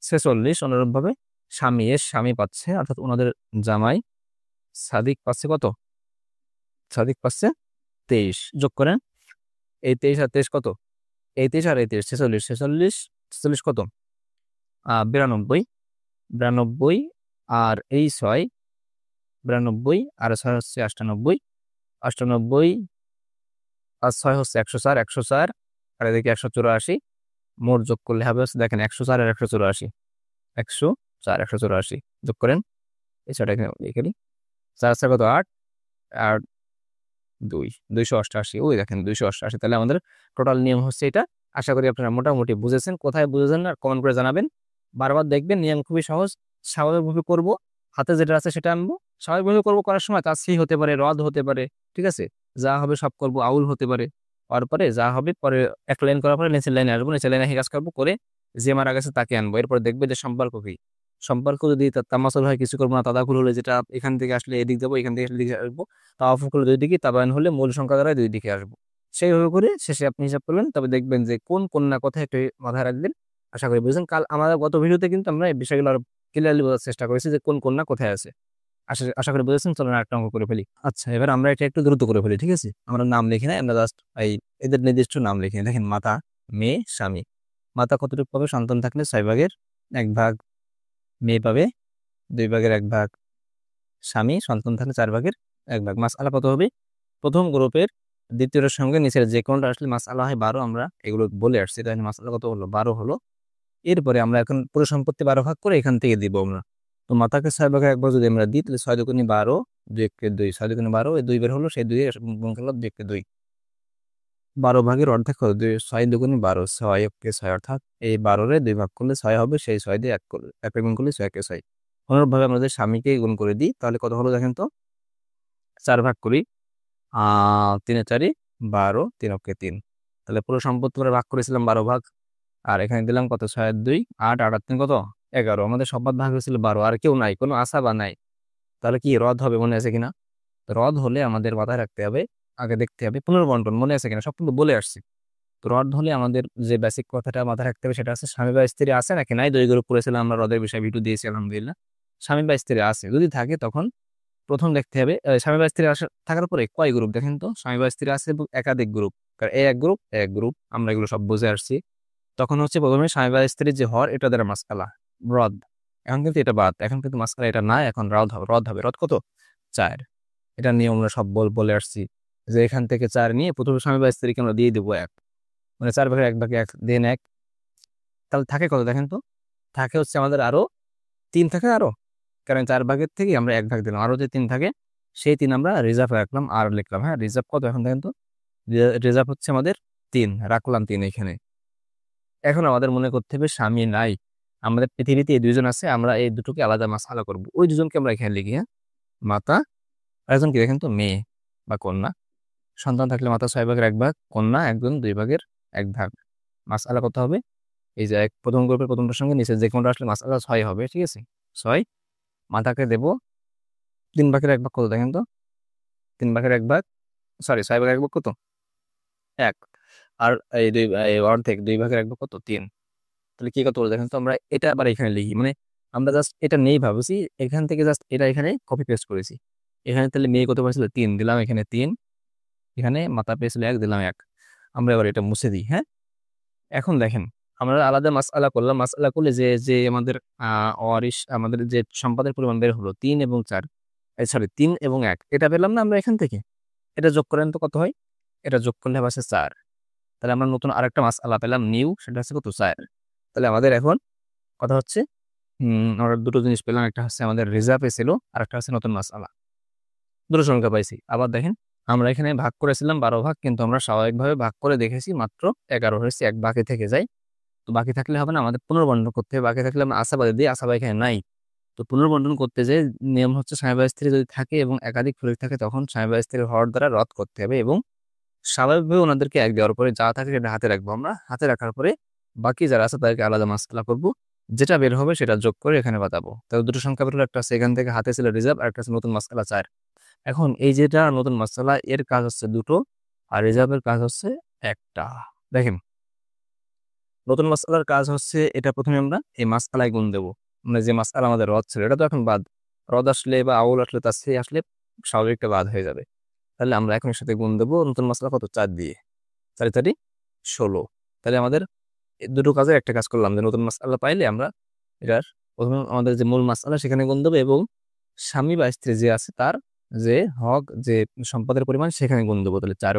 46। অনুরূপ ভাবে স্বামী, এর স্বামী পাচ্ছে, অর্থাৎ ওনাদের জামাই সাদিক পাচ্ছে কত? সাদিক পাচ্ছে 23। যোগ করেন, এই 23 আর 23 কত? এই 23 আর এই 23 46 46 46 কত 92 92 আর এই 6 92 আর 6 হচ্ছে 98 98 আর 6 হচ্ছে 104 104 আর এদিকে 184 মোট যোগ করলে হবে হচ্ছে দেখেন 104 আর 184 104 184 যোগ করেন এই ছয়টা এখানে লিখে দিই 4 4 কত 8 আর 2 288 ওই দেখেন 288 তাহলে আমাদের টোটাল নিয়ম হচ্ছে এটা। আশা করি আপনারা মোটামুটি বুঝেছেন, কোথায় বুঝেছেন না কমেন্ট করে জানাবেন। বারবার দেখবেন, নিয়ম খুবই সহজ। স্বাভাবিকভাবে করব, হাতে যেটা আছে সেটা আনবো, স্বাভাবিকভাবে করবো, করার সময় কাজ সি হতে পারে, রদ হতে পারে, ঠিক আছে, যা হবে সব করবো, আউল হতে পারে, তারপরে যা হবে পরে এক লাইন করার পরে নিচের লাইনে আসবো, নিচের লাইনে কাজ করবো, করে যে মারা গেছে তাকে আনবো। এরপর দেখবে যে সম্পর্ক কি, সম্পর্ক যদি তামাসল হয় কিছু করবো না, তাদাকুল হলে যেটা এখান থেকে আসলে এদিক যাবো, এখান থেকে এদিকে আসবো, তাওয়াফুক হলে দুই দিকে, তাবায়ন হলে মূল সংখ্যা দ্বারা দুই দিকে আসবো। সেইভাবে করে শেষে আপনি হিসাব করবেন, তবে দেখবেন যে কোন কন্যা কথায় একটু মাথায় রাখবেন। আশা করি বুঝছেন। কাল আমাদের গত ভিডিওতে কিন্তু আমরা এই বিষয়গুলো আরো ক্লিয়ারলি বোঝার চেষ্টা করেছি যে কোন কন্যা কোথায় আছে। আশা আশা করি বুঝেছেন। চলুন আরেকটা অঙ্ক করে ফেলি। আচ্ছা, এবার আমরা এটা একটু দ্রুত করে ফেলি, ঠিক আছে। আমরা নাম লিখি না, আমরা জাস্ট এই এদের নির্দিষ্ট নাম লিখি। দেখেন মাতা, মেয়ে, স্বামী। মাতা কতটুকু পাবে? সন্তান থাকলে 6/1 মেয়ে পাবে, 2/1, স্বামী সন্তান থাকলে 4/1। মাসআলা কত হবে? প্রথম গ্রুপের দ্বিতীয়টার সঙ্গে নিচের যে কোনটা আসলে মাসআলা হয় 12, আমরা এগুলো বলে আসছি। তাহলে মাসআলা কত হলো? 12 হলো। এরপরে আমরা এখন পুরো সম্পত্তি 12 ভাগ করে এখান থেকে দিব আমরা। তো মাতাকে 6/1 যদি আমরা দিই, তাহলে 6 দুগুণে 12, 2 6 দুগুণে 12, এই 2 বের হলো, সেই 2 গুণ করলাম 2 12 ভাগের অর্ধেক হলো 6 দুগুণে 12, 6 অর্থাৎ এই 12-রে 2 ভাগ করলে 6 হবে, সেই 6 দিয়ে 1 করলে 1 গুণ করলে 6 6। অনুরূপভাবে আমরা যদি স্বামীকে গুণ করে দিই তাহলে কত হলো দেখেন তো। 4 ভাগ করি, 3 4 12, 3 3। তাহলে পুরো সম্পত্তি আমরা ভাগ করেছিলাম 12 ভাগ, আর এখানে দিলাম কত? 6 2 8 8 3 কত? 11। আমাদের সবার ভাগ হয়েছিল 12, আর কেউ নাই, কোনো আশা বা নাই। তাহলে কি রদ হবে? মনে আছে কিনা? রদ হলে আমাদের মাথায় রাখতে হবে, আগে দেখতে হবে পুনর্বন্টন মনে আছে কিনা, সব কিন্তু বলে আসছি। তো রদ হলে আমাদের যে বেসিক কথাটা মাথায় রাখতে হবে সেটা আছে স্বামী বা স্ত্রী আছে নাকি নাই। 2 গ্রুপ করেছিলাম আমরা, রদের বিষয়ে ভিডিও দিয়েছি আলহামদুলিল্লাহ। স্বামী বা স্ত্রী আছে, যদি থাকে তখন প্রথম দেখতে হবে স্বামী বা স্ত্রী থাকার পরে কয় গ্রুপ। দেখেন তো, স্বামী বা স্ত্রী আছে এবং একাধিক গ্রুপ, কারণ এক গ্রুপ আমরা এগুলো সব বুঝে আসছি। তখন হচ্ছে প্রথমে স্বামী বা স্ত্রীর যে হর, এটা দ্বারা মাসআলা রদ। এখন কিন্তু এটা বাদ, এখন কিন্তু মাসআলা এটা না, এখন রদ হবে। রদ কত? 4। এটা নিয়ে আমরা সব বলে আসছি যে এখান থেকে 4 নিয়ে প্রথমে স্বামী বা স্ত্রীকে আমরা দিয়ে দেবো 1, মানে 4/1 দেন 1। তাহলে থাকে কত দেখেন তো? থাকে হচ্ছে আমাদের আরো 3 থাকে আরো, কারণ 4 ভাগের থেকে আমরা 1 ভাগ দিলাম, আরো যে 3 থাকে সেই 3 আমরা রিজার্ভ রাখলাম আর লিখলাম। হ্যাঁ, রিজার্ভ কত এখন দেখেন তো? রিজার্ভ হচ্ছে আমাদের 3, রাখলাম 3 এখানে। এখন আমাদের মনে করতে হবে স্বামী নাই, আমাদের পৃথিবীতে এই 2জন আছে, আমরা এই দুটোকে আলাদা মাসআলা করব। ওই 2জনকে আমরা এখানে লিখি। হ্যাঁ, মাতা, আরেকজন কি দেখেন তো? মেয়ে বা কন্যা। সন্তান থাকলে মাতা 6/1, কন্যা একজন 2/1। মাসআলা কত হবে? এই যে প্রথম গ্রুপের প্রথমটার সঙ্গে নিচে যে কোনটা আসলে মাসআলা 6 হবে, ঠিক আছে। 6 মাতাকে দেব 3/1 কত দেখেন তো? 3/1, সরি 6/1 কত? 1। আর এই অর্ধেক 2/1 কত? 3। তাহলে কি কত দেখেন তো? আমরা এটা আবার এখানে লিখি, মানে আমরা জাস্ট এটা নেই ভাবছি, এখান থেকে জাস্ট এটা এখানে কপি পেস্ট করেছি। এখানে তাহলে মেয়ে কত পাইছিল? 3 দিলাম, এখানে 3, এখানে মাতা পেয়েছিল 1 দিলাম 1। আমরা এবার এটা মুছে দিই। হ্যাঁ, এখন দেখেন আমরা আলাদা মাসআলা করলাম। মাসআলা করলে যে যে আমাদের ওয়ারিশ, আমাদের যে সম্পদের পরিমাণ বের হলো 3 এবং 4, সরি 3 এবং 1, এটা পেলাম না আমরা এখান থেকে। এটা যোগ করেন তো কত হয়? এটা যোগ করলে হবে 4। তাহলে আমরা নতুন আরেকটা মাসআলা পেলাম নিউ, সেটা হচ্ছে কত? 4। তাহলে আমাদের এখন কথা হচ্ছে আমরা দুটো জিনিস পেলাম, একটা হচ্ছে আমাদের রিজার্ভে ছিল, আর একটা হচ্ছে নতুন মাসআলা। দুটো সংখ্যা পাইছি। আবার দেখেন আমরা এখানে ভাগ করেছিলাম 12 ভাগ, কিন্তু আমরা স্বাভাবিকভাবে ভাগ করে দেখেছি মাত্র 11 হয়েছে, 1 বাকি থেকে যায়। তো বাকি থাকলে হবে না, আমাদের পুনর্বন্টন করতে হবে। বাকি থাকলে আমরা আশাবাদী দিই, আশাবাদী এখানে নাই। তো পুনর্বন্টন করতে যে নিয়ম হচ্ছে স্বামী বা স্ত্রী যদি থাকে এবং একাধিক ফরিক থাকে, তখন স্বামী বা স্ত্রীর হর দ্বারা রদ করতে হবে, এবং স্বাভাবিকভাবে ওনাদেরকে 1 দেওয়ার পরে যা থাকে সেটা হাতে রাখবো আমরা। হাতে রাখার পরে বাকি যারা আছে তাদেরকে আলাদা মাসআলা করবো, যেটা বের হবে সেটা যোগ করে এখানে বাতাবো। তাহলে দুটো সংখ্যা বের হলো, একটা আছে এখান থেকে হাতে ছিল রিজার্ভ, আর একটা আছে নতুন মাসআলা 4। এখন এই যেটা নতুন মাসআলা, এর কাজ হচ্ছে দুটো, আর রিজার্ভের কাজ হচ্ছে একটা। দেখেন নতুন মাসআলার কাজ হচ্ছে এটা প্রথমে আমরা এই মাসআলায় গুণ দেবো, মানে যে মাসআলা আমাদের রদ ছিল এটা তো এখন বাদ। রদ আসলে বা আউল আসলে তাসফিহ আসলে স্বাভাবিকটা বাদ হয়ে যাবে। তাহলে আমরা এখন এর সাথে গুণ দেবো নতুন মাসআলা কত? 4 দিয়ে, 4 4 16। তাহলে আমাদের এই দুটো কাজের একটা কাজ করলাম, যে নতুন মাসআলা পাইলে আমরা এটার প্রথমে আমাদের যে মূল মাসআলা সেখানে গুণ দেবো, এবং স্বামী বা স্ত্রী যে আছে তার যে হক, যে সম্পদের পরিমাণ সেখানে গুণ দেবো। তাহলে 4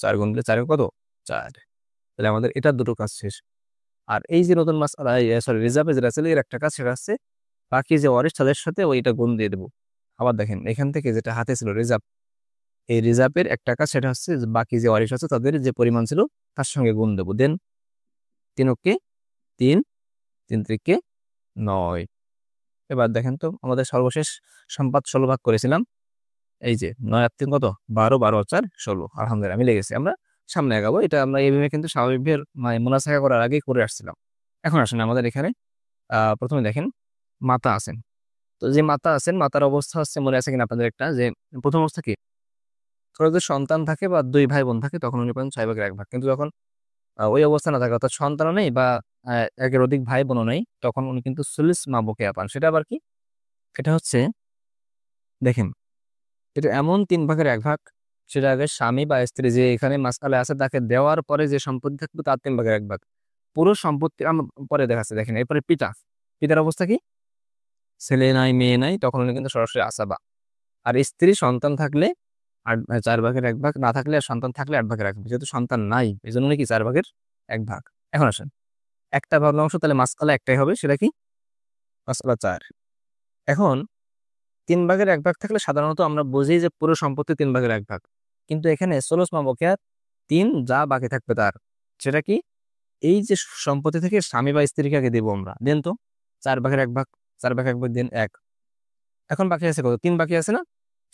4 গুণ দিলে 4 কত 4। তাহলে আমাদের এটার দুটো কাজ শেষ। আর এই যে নতুন মাসআলা, সরি রিজার্ভে যেটা ছিল এর একটা কাজ, সেটা হচ্ছে বাকি যে ওয়ারিশ তাদের সাথে ওইটা গুণ দিয়ে দেবো। আবার দেখেন এখান থেকে যেটা হাতে ছিল রিজার্ভ, এই রিজার্ভের একটা কাজ সেটা হচ্ছে যে বাকি যে ওয়ারিশ আছে তাদের যে পরিমাণ ছিল তার সঙ্গে গুণ দেবো। দেন 3 3 3 3 9। এবার দেখেন তো আমাদের সর্বশেষ সম্পাদ 16 ভাগ করেছিলাম। এই যে 9 আর 3 কত 12, 12 আর 4 16। আলহামদুলিল্লাহ মিলে গেছে। আমরা সামনে আগাবো। এটা আমরা এইভাবে কিন্তু স্বাভাবিকভাবে মুনাসাকা করার আগেই করে আসছিলাম। এখন আসেন আমাদের এখানে প্রথমে দেখেন মাতা আছেন। তো যে মাতা আছেন, মাতার অবস্থা হচ্ছে, মনে আছে কিনা আপনাদের একটা, যে প্রথম অবস্থা কি, কারো যদি সন্তান থাকে বা 2 ভাই বোন থাকে তখন উনি পাবেন 6 ভাগের 1 ভাগ। কিন্তু যখন ওই অবস্থা না থাকে, অর্থাৎ সন্তানও নেই বা একের অধিক ভাই বোনও নেই, তখন উনি কিন্তু সুলুস মা বকেয়া পান। সেটা আবার কি, এটা হচ্ছে দেখেন, এটা এমন 3 ভাগের 1 ভাগ, সেটা আগে স্বামী বা স্ত্রী যে এখানে মাসআলা আছে তাকে দেওয়ার পরে যে সম্পত্তি থাকবে তার 3 ভাগের 1 ভাগ। পুরো সম্পত্তি পরে দেখাচ্ছে। দেখেন এরপরে পিতার অবস্থা কি, ছেলে নাই মেয়ে নাই, তখন উনি কিন্তু সরাসরি আসাবা। আর স্ত্রী সন্তান থাকলে 4 ভাগের 1 ভাগ, না থাকলে আর সন্তান থাকলে 8 ভাগের 1 ভাগ। যেহেতু সন্তান নাই এই জন্য কি 4 ভাগের 1 ভাগ। এখন আসেন একটা ভগ্নাংশ, তাহলে মাসআলা একটাই হবে, সেটা কি মাসআলা 4। এখন 3 ভাগের 1 ভাগ থাকলে সাধারণত আমরা বুঝি যে পুরো সম্পত্তি 3 ভাগের 1 ভাগ, কিন্তু এখানে ষোলশ মাবকেয়ার 3 যা বাকি থাকবে তার, সেটা কি, এই যে সম্পত্তি থেকে স্বামী বা স্ত্রীকে আগে দেবো আমরা। দেন তো 4 ভাগের 1 ভাগ, 4 ভাগের 1 ভাগ দেন 1। এখন বাকি আছে কত, 3 বাকি আছে না,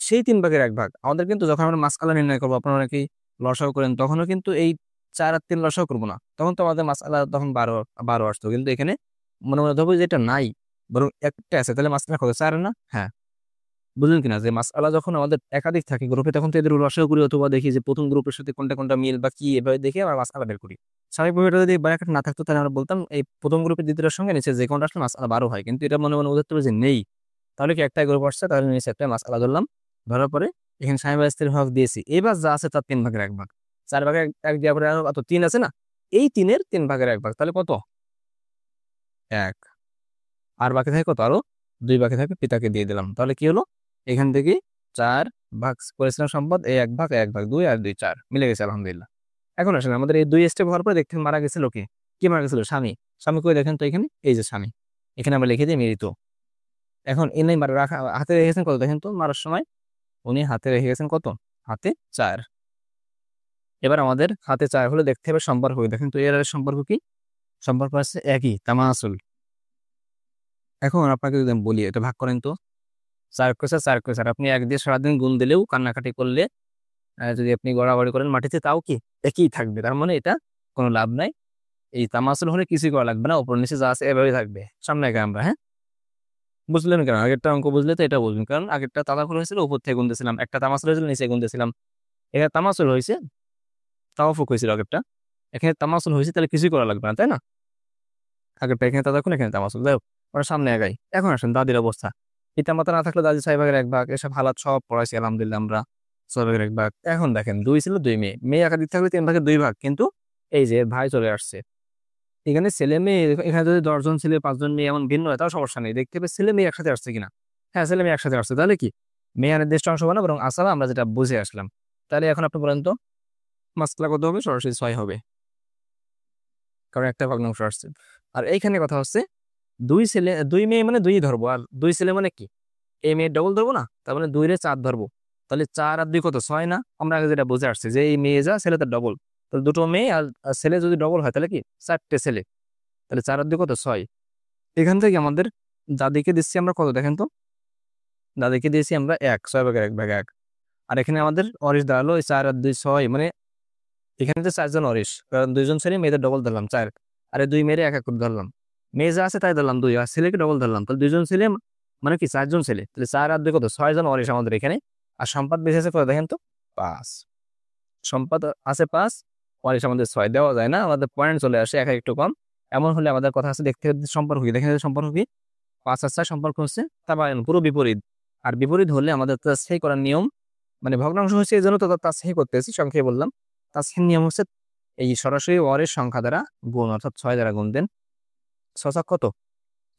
সেই 3 ভাগের 1 ভাগ আমাদের কিন্তু যখন আমরা মাসআলা নির্ণয় করবো, আপনারা নাকি লসাগু করেন, তখনও কিন্তু এই 4 আর 3 লসাগু করবো না, তখন তো আমাদের মাসআলা তখন 12 আসতো। কিন্তু এখানে মনে মনে ধরবো যে এটা নাই, বরং একটা আছে, তাহলে মাসআলা কত 4 না? হ্যাঁ, বুঝলেন কিনা, যে মাসআলা যখন আমাদের একাধিক থাকে গ্রুপে, তখন তো এদের লসাগু করি, অথবা দেখি যে প্রথম গ্রুপের সাথে কোনটা কোনটা মিল বা কি, এভাবে দেখে আমরা মাসআলা বের করি। স্বাভাবিকভাবে এটা যদি ব্র্যাকেট না থাকতো তাহলে আমরা বলতাম এই প্রথম গ্রুপের দ্বিতীয়টার সঙ্গে নিচে যে কোনটা আসলে মাসআলা 12 হয়, কিন্তু এটা মনে মনে বোঝাতে হবে যে নেই। তাহলে কি একটাই গ্রুপ আসছে, তাহলে নিচে একটা মাসআলা ধরলাম, ধরার পরে এখানে স্বামী বা স্ত্রীর হক দিয়েছি। এবার যা আছে তার 3 ভাগের 1 ভাগ, 4 ভাগের 1 দেওয়ার পরে আরো কত 3 আছে না, এই 3-এর 3 ভাগের 1 ভাগ, তাহলে কত 1। আর বাকি থাকে কত, আরো 2 বাকি থাকে, পিতাকে দিয়ে দিলাম। তাহলে কি হলো, এখান থেকে 4 ভাগ করেছিলাম সম্পদ, এই 1 ভাগ 1 ভাগ 2 আর 2 4 মিলে গেছে আলহামদুলিল্লাহ। এখন আসেন আমাদের এই 2 স্টেপ হওয়ার পরে দেখতে মারা গেছিল কে, কি মারা গেছিল, স্বামী। স্বামী কই দেখেন তো, এখানে এই যে স্বামী, এখানে আমরা লিখে দিই মৃত। এখন এনে মারা রাখা হাতে রেখে গেছেন কত, দেখেন তো মারার সময় উনি হাতে রেখে গেছেন কত, হাতে 4। এবার আমাদের হাতে 4 হলে দেখতে হবে সম্পর্ক কি। দেখেন তো এর আর সম্পর্ক কি, সম্পর্ক আছে একই, তামাসুল। এখন আপনাকে যদি আমি বলি এটা ভাগ করেন তো, 4 কষা 4 কষা, আপনি 1 দিয়ে সারাদিন গুণ দিলেও, কান্নাকাটি করলে, যদি আপনি গড়াগড়ি করেন মাটিতে, তাও কি একই থাকবে। তার মানে এটা কোনো লাভ নাই। এই তামাসুল হলে কিছুই করা লাগবে না, উপর নিচে যা আছে এভাবে থাকবে। সামনে আগে আমরা, হ্যাঁ বুঝলেন কেন, আগেরটা অঙ্ক বুঝলে তো এটা বুঝবেন, কারণ আগেরটা তাদাকুল হয়েছিল, উপর থেকে গুনতেছিলাম, একটা তামাসুল হয়েছিল নিচে গুনতেছিলাম। এখানে তামাসুল হয়েছে, তাওয়াফুক হয়েছিল আগেরটা, এখানে তামাসুল হয়েছে, তাহলে কিছুই করা লাগবে না, তাই না। আগেরটা এখানে তাদাকুল, এখানে তামাসুল, যাই হোক ওরা সামনে আগাই। এখন আসেন দাদির অবস্থা। পিতা মাতা না থাকলে দাদি 6 ভাগের 1 ভাগ, এসব হালাত সব পড়াইছি আলহামদুলিল্লাহ আমরা। 6 ভাগের 1 ভাগ। এখন দেখেন 2 ছিল 2 মেয়ে, মেয়ে একাধিক থাকলে 3 ভাগের 2 ভাগ, কিন্তু এই যে ভাই চলে আসছে এখানে, ছেলে মেয়ে এখানে যদি 10 জন ছেলে 5 জন মেয়ে এমন ভিন্ন হয় তাও সমস্যা নেই, দেখতে হবে ছেলে মেয়ে একসাথে আসছে কিনা। হ্যাঁ, ছেলে মেয়ে একসাথে আসছে, তাহলে কি মেয়ে আর নির্দিষ্ট অংশ হবে না, বরং আসাবা, আমরা যেটা বুঝে আসলাম। তাহলে এখন আপনি বলেন তো মাসলা কত হবে, সরাসরি 6 হবে, কারণ একটা ভগ্নাংশ আসছে। আর এইখানে কথা হচ্ছে 2 ছেলে 2 মেয়ে মানে 2 ধরবো, আর 2 ছেলে মানে কি, এই মেয়ের ডবল ধরবো না, তার মানে 2 রে 4 ধরবো। তাহলে 4 আর 2 কত 6 না, আমরা আগে যেটা বুঝে আসছি যে এই মেয়ে যা ছেলে তার ডবল, তাহলে দুটো মেয়ে আর ছেলে যদি ডবল হয় তাহলে কি 4টে ছেলে, তাহলে 4 আর 2 কত 6। এখান থেকে আমাদের দাদিকে দিচ্ছি আমরা কত, দেখেন তো, দাদিকে দিয়েছি আমরা 1, 6 ভাগের 1 ভাগ 1। আর এখানে আমাদের অরিশ দাঁড়ালো 4 আর 2 6, মানে এখানে তো 4 জন অরিশ, কারণ 2 জন ছেলে, মেয়েদের ডবল ধরলাম 4, আর 2 মেয়েরে 1 করে ধরলাম, মেয়ে যা আছে তাই ধরলাম 2, আর ছেলেকে ডবল ধরলাম, তাহলে 2 জন ছেলে, মানে কি 4 জন ছেলে, তাহলে 4 আর 2 কত 6 জন অরিশ আমাদের এখানে। আর সম্পদ বেশি আছে কত, দেখেন তো 5, সম্পদ আছে 5, অরিশ আমাদের 6, দেওয়া যায় না, আমাদের পয়েন্ট চলে আসে এক একটু কম। এমন হলে আমাদের কথা আছে দেখতে হবে সম্পর্ক কি, দেখেন সম্পর্ক কি, 5 আর 6 সম্পর্ক হচ্ছে তাবায়ুন, পুরো বিপরীত। আর বিপরীত হলে আমাদের তাসহিহ করার নিয়ম, মানে ভগ্নাংশ হচ্ছে এই জন্য তো তাসহিহ করতেছি, সংক্ষেপে বললাম। তাসহিহ নিয়ম হচ্ছে এই সরাসরি ওয়ারের সংখ্যা দ্বারা গুণ, অর্থাৎ 6 দ্বারা গুণ দেন। 6 কত?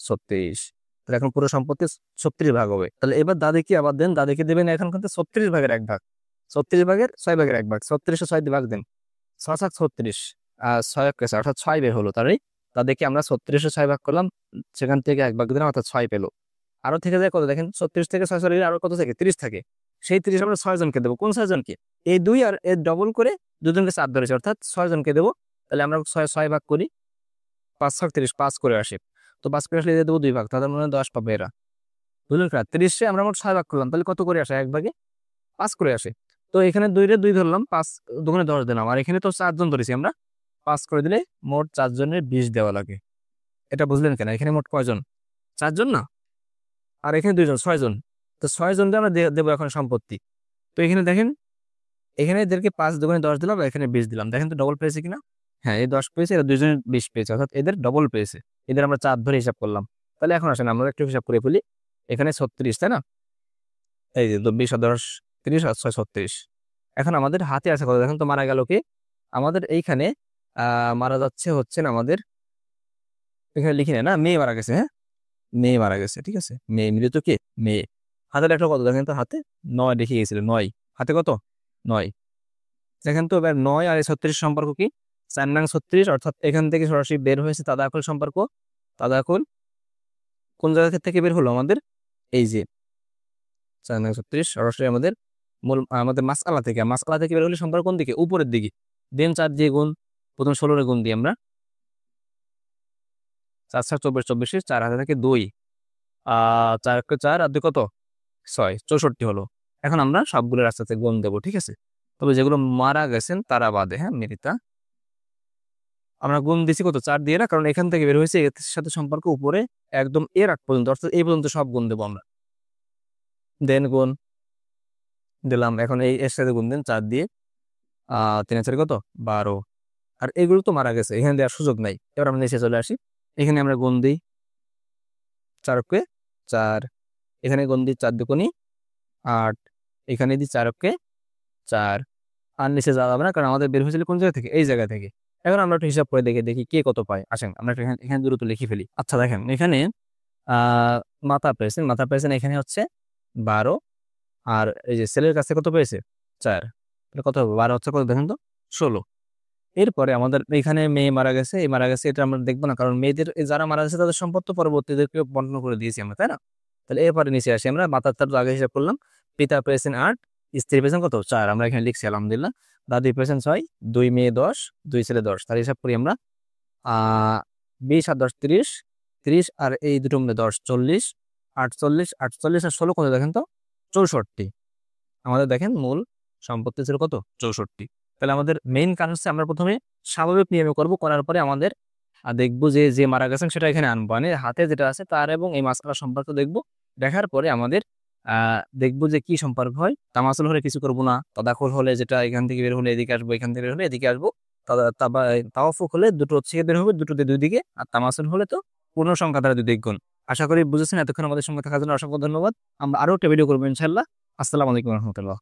36। তাহলে এখন পুরো সম্পত্তি 36 ভাগ হবে। তাহলে এবার দাদিকে আবার দেন, দাদিকে দেবেন এখন কিন্তু 36 ভাগের 1 ভাগ, 36 ভাগের 6 ভাগের 1 ভাগ, 36 6 দিয়ে ভাগ দেন, 6 36 আর 6 অর্থাৎ 6 বের হলো। তাহলে তাদেরকে আমরা 36 6 ভাগ করলাম, সেখান থেকে 1 ভাগ দিলাম, অর্থাৎ 6 পেলো। আরো থেকে যায় কত দেখেন, 36 থেকে 6 সরিয়ে আরো কত থাকে, 30 থাকে। সেই 30 আমরা 6 জনকে দেবো। কোন 6 জনকে? এই 2 আর এর ডবল করে দুজনকে 4 ধরেছে, অর্থাৎ 6 জনকে দেবো। তাহলে আমরা 6 ভাগ করি, 5 6 30, 5 করে আসে। তো 5 করে আসলে এদের দেবো 2 ভাগ, তাদের মানে 10 পাবে এরা। বুঝলেন? 30 আমরা মোট 6 ভাগ করলাম, তাহলে কত করে আসে? 1 ভাগে 5 করে আসে। তো এখানে 2 রে 2 ধরলাম, 5 দুগুণে 10 দিলাম, আর এখানে তো 4 জন ধরেছি আমরা, 5 করে দিলে মোট 4 জনের 20 দেওয়া লাগে। এটা বুঝলেন কেন? এখানে মোট কয়জন? 4 জন না, আর এখানে 2 জন, 6 জন। তো 6 জনকে আমরা দেবো এখন সম্পত্তি। তো এখানে দেখেন, এখানে এদেরকে 5 দুগুণে 10 দিলাম, আর এখানে 20 দিলাম। দেখেন তো ডবল পেয়েছে কিনা? হ্যাঁ, এই 10 পেয়েছে, এরা 2 জনের 20 পেয়েছে, অর্থাৎ এদের ডবল পেয়েছে। এদের আমরা 4 ধরে হিসাব করলাম। তাহলে এখন আসেন আমরা একটু হিসাব করে ফেলি। এখানে 36, তাই না? এই যে 20 আর 10 30 আর 6 36। এখন আমাদের হাতে আছে কত দেখেন তো? মারা গেল কে? আমাদের এইখানে মারা যাচ্ছে হচ্ছেন আমাদের, এখানে লিখি না, মেয়ে মারা গেছে। হ্যাঁ, মেয়ে মারা গেছে, ঠিক আছে। মেয়ে, মৃত কে? মেয়ে। হাতের একটা কত দেখেন তো? হাতে 9 দেখে গেছিল, 9। হাতে কত? 9। দেখেন তো এবার 9 আর 36 সম্পর্ক কি? 4 নং 36, অর্থাৎ এখান থেকে সরাসরি বের হয়েছে তাদাকুল সম্পর্ক। তাদাকুল কোন জায়গা থেকে বের হলো আমাদের? এই যে 4 নং 36 সরাসরি আমাদের মূল আমাদের মাসআলা থেকে, মাসআলা থেকে বের হলে সম্পর্ক কোন দিকে? উপরের দিকে। দেন 4 দিয়ে গুণ, প্রথম 16 গুণ দিই আমরা, 4 4 24, 24 4 হাতে থাকে 2, 4 4 আর 2 কত? 6, 64 হলো। এখন আমরা সবগুলো রাস্তাতে গুণ দেবো, ঠিক আছে। তবে যেগুলো মারা গেছেন তারা বাদে, হ্যাঁ, মৃতা আমরা গুণ দিছি কত? 4 দিয়ে না, কারণ এখান থেকে বের হয়েছে, এর সাথে সম্পর্ক উপরে একদম এর আগ পর্যন্ত, অর্থাৎ এই পর্যন্ত সব গুণ দেবো আমরা। দেন গুণ দিলাম, এখন এই এর সাথে গুণ দেন 4 দিয়ে, 3 4 কত? 12। আর এগুলো তো মারা গেছে, এখানে দেওয়ার সুযোগ নাই। এবার আমরা নিচে চলে আসি, এখানে আমরা গুণ দিই 4 কে 4, এখানে গুণ দিই 4 দুগুণী 8, এখানে দিই 4 কে 4। আর নিচে যাওয়া যাবে না, কারণ আমাদের বের হয়েছিল কোন জায়গা থেকে? এই জায়গা থেকে। এখন আমরা একটু হিসাব করে দেখি কে কত পায়। আসেন আমরা একটু এখানে এখানে দ্রুত লিখে ফেলি। আচ্ছা দেখেন, এখানে আহ মাথা পেয়েছেন এখানে হচ্ছে 12, আর এই যে ছেলের কাছে কত পেয়েছে? 4। তাহলে কত হবে? 12 হচ্ছে কত দেখেন তো? 16। এরপরে আমাদের এখানে মেয়ে মারা গেছে, এই মারা গেছে, এটা আমরা দেখবো না, কারণ মেয়েদের যারা মারা গেছে তাদের সম্পদ তো পরবর্তীদেরকে বন্টন করে দিয়েছি আমরা, তাই না? তাহলে এরপরে নিচে আসি আমরা, মাতার তার আগে হিসাব করলাম। পিতা পেয়েছেন 8, স্ত্রী পেয়েছেন কত? 4, আমরা এখানে লিখছি আলহামদুলিল্লাহ। দাদি পেয়েছেন 6, 2 মেয়ে 10, 2 ছেলে 10। তাহলে হিসাব করি আমরা, 20 আর 10 30, 30 আর এই দুটো মিলে 10 40, 48 48 আর 16 কত দেখেন তো? 64। আমাদের দেখেন মূল সম্পত্তি ছিল কত? 64। তাহলে আমাদের মেইন কাজ হচ্ছে আমরা প্রথমে স্বাভাবিক নিয়মে করব, করার পরে আমাদের দেখবো যে যে মারা গেছেন সেটা এখানে আনবো, মানে হাতে যেটা আছে তার এবং এই মাসআলা সম্পর্ক দেখবো। দেখার পরে আমাদের দেখবো যে কি সম্পর্ক হয়। তামাসুল হলে কিছু করবো না, তাদাখুল হলে যেটা এখান থেকে বের হলে এদিকে আসবো, এখান থেকে বের হলে এদিকে আসবো, তাওয়াফুক হলে দুটো হচ্ছে বের হবে, দুটোতে দুই দিকে, আর তামাসুল হলে তো পূর্ণ সংখ্যা দ্বারা দুই দিক গুণ। আশা করি বুঝেছেন। এতক্ষণ আমাদের সঙ্গে থাকার জন্য অসংখ্য ধন্যবাদ। আমরা আরো একটা ভিডিও করবো ইনশাল্লাহ। আসসালামু আলাইকুম রহমতুল্লাহ।